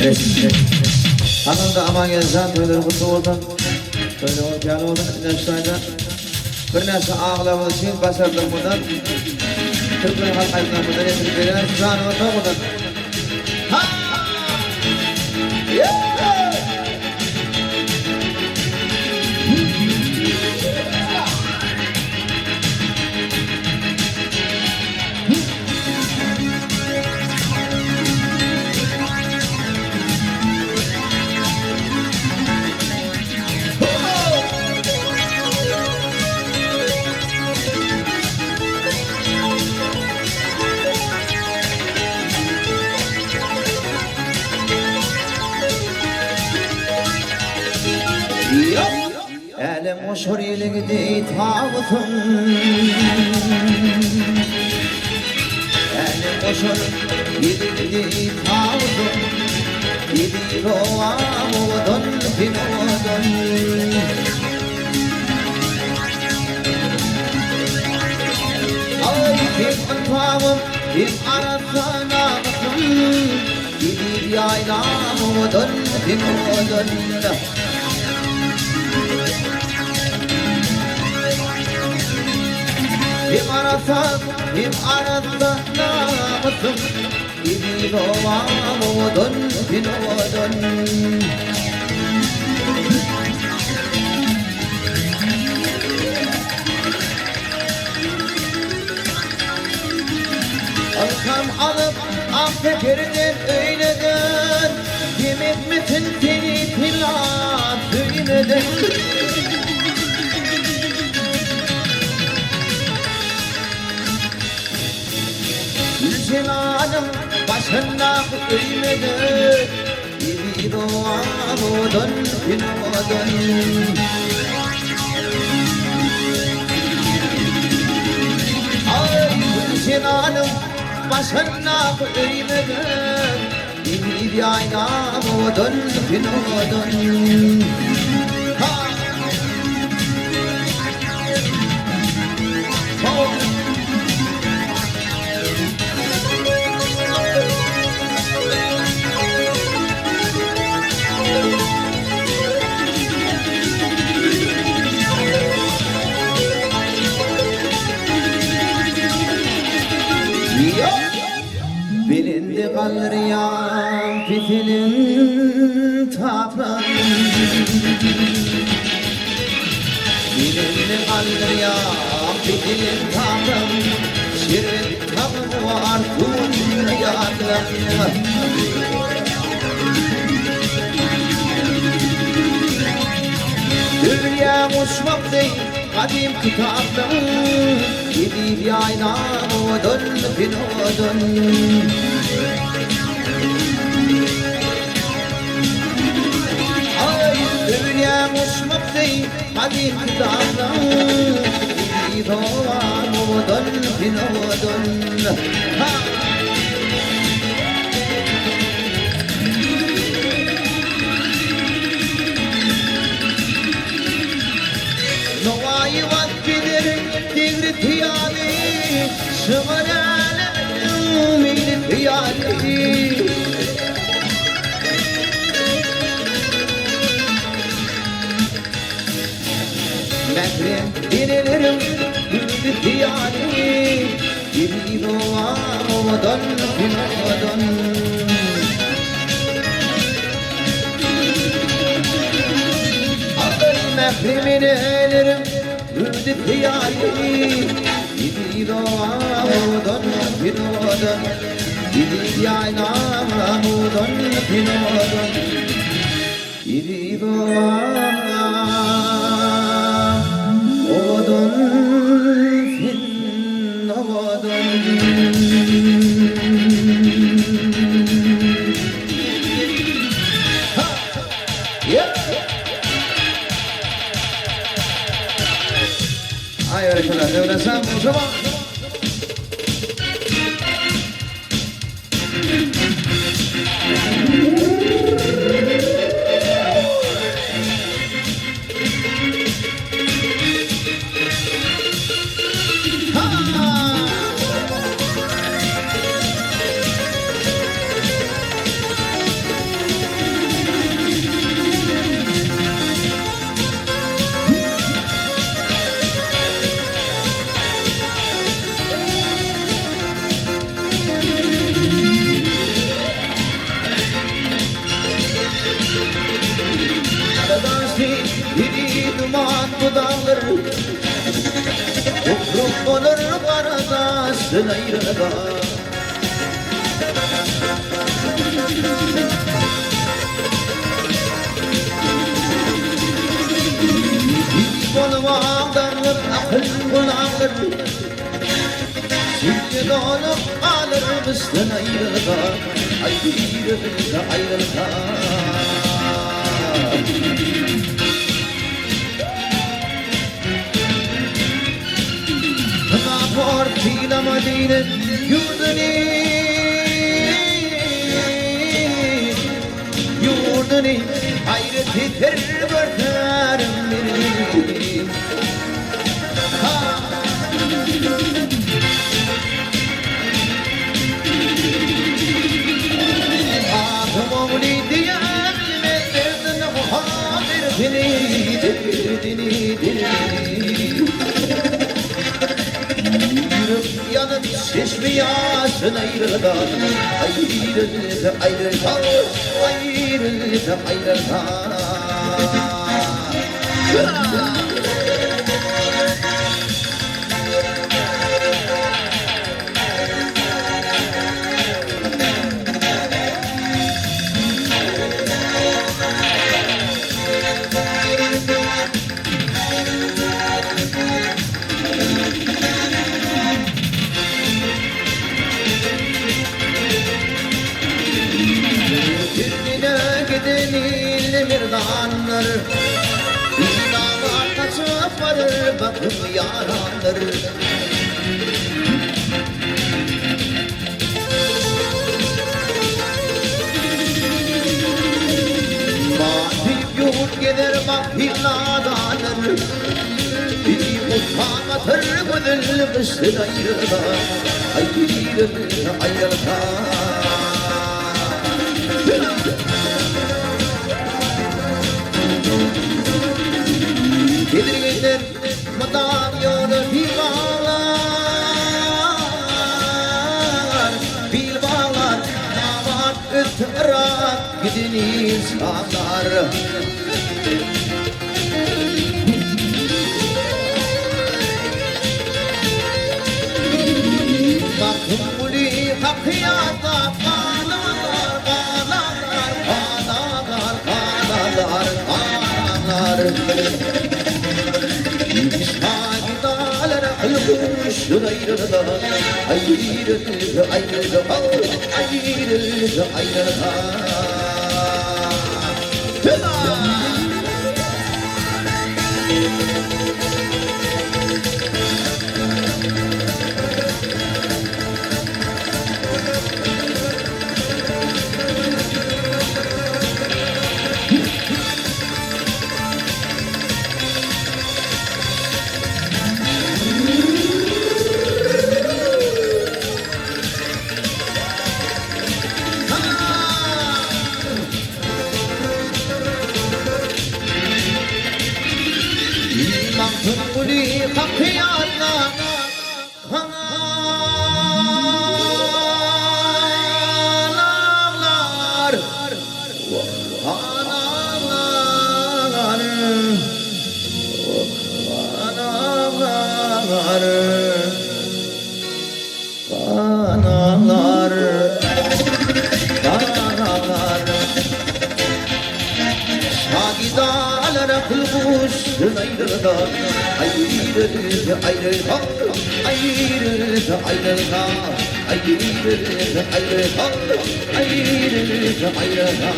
Hanımda aman gelsen toyları kutlu olsun. Böyle olacağını olsun. İnançlarına bir nesi ağlamı için basardım bundan. Türklerin halkayından bundan getirip veren şuan orta bundan. Ha! Yeah! Elim hoşur iligdi tağutun Elim hoşur iligdi tağutun Gidi roğamudun binodun Ay kim antağım kim arasana bakın Gidi yaylamudun binodun Kim arasam, kim arasam namusum Gibi doğamudun, binodun Alkam alıp affederden öyledir Kim etmesin seni pilat öyledir Gülşenanım başına eğmedi Gibi doğamudun, binodun Ay Gülşenanım başına eğmedi Gibi aynamudun, binodun Ha! Oh! Bilindi galriyam fitilin taprağım Bilindi galriyam fitilin taprağım Şirin tabi var dünyada Dünya uçmak değil kadim kitaptım Gidip yaynamudun, binodun Ay dünya uçmak değil kadim kitaptım Gidip yaynamudun, binodun Ha! Novayı vaktidir devri piyali Şımaralım meyli piyali Mekrem dirilerim devri piyali Gibi doğamudun, binodun Mehrimin elerim Ürdü piyali Gidi doğamudun, binodun Gidi yaynamudun, binodun Gidi doğamudun, binodun Ha! Yeah! Ay arkadaşlar, öğrensem o zaman Çok olur karadasın ayrılığa. Bolmağdır, akıl kulağdır. Silye dolup alır mısın ayrılığa? Ayrılığa, ayrılığa. Portila Madine yurduni hayret eder börterim beni. Adım diyem mezden muhabir dini yanıp şişmiyasın ayrılığa. Ayrılığa, ayrılığa, ayrılığa, ayrılığa. Mirdanlar İnanlar kaçıp varır bakım yaranlar. Mahip yurt gider mahip nadanlar. Bir mutfağa atır gönülmüşsün ayrılığa. Ayrılığa, ayrılığa. Gider madan yolu bilbalar damat ötürak gidin insanlar. Makbuli hakiyata kanalar, kanalar, kanalar, kanalar, kanalar. Şahidalara almışsın ayrılığa. Ayrılığa, ayrılığa, ayrılığa, ayrılığa. Makbuli hakiyatla kanalar, kanalar, kanalar. Şagidalara kılmışsın ayrılığa. Ayrılığa, ayrılığa, ayrılığa, ayrılığa. Ayrılığa, ayrılığa, ayrılığa, ayrılığa.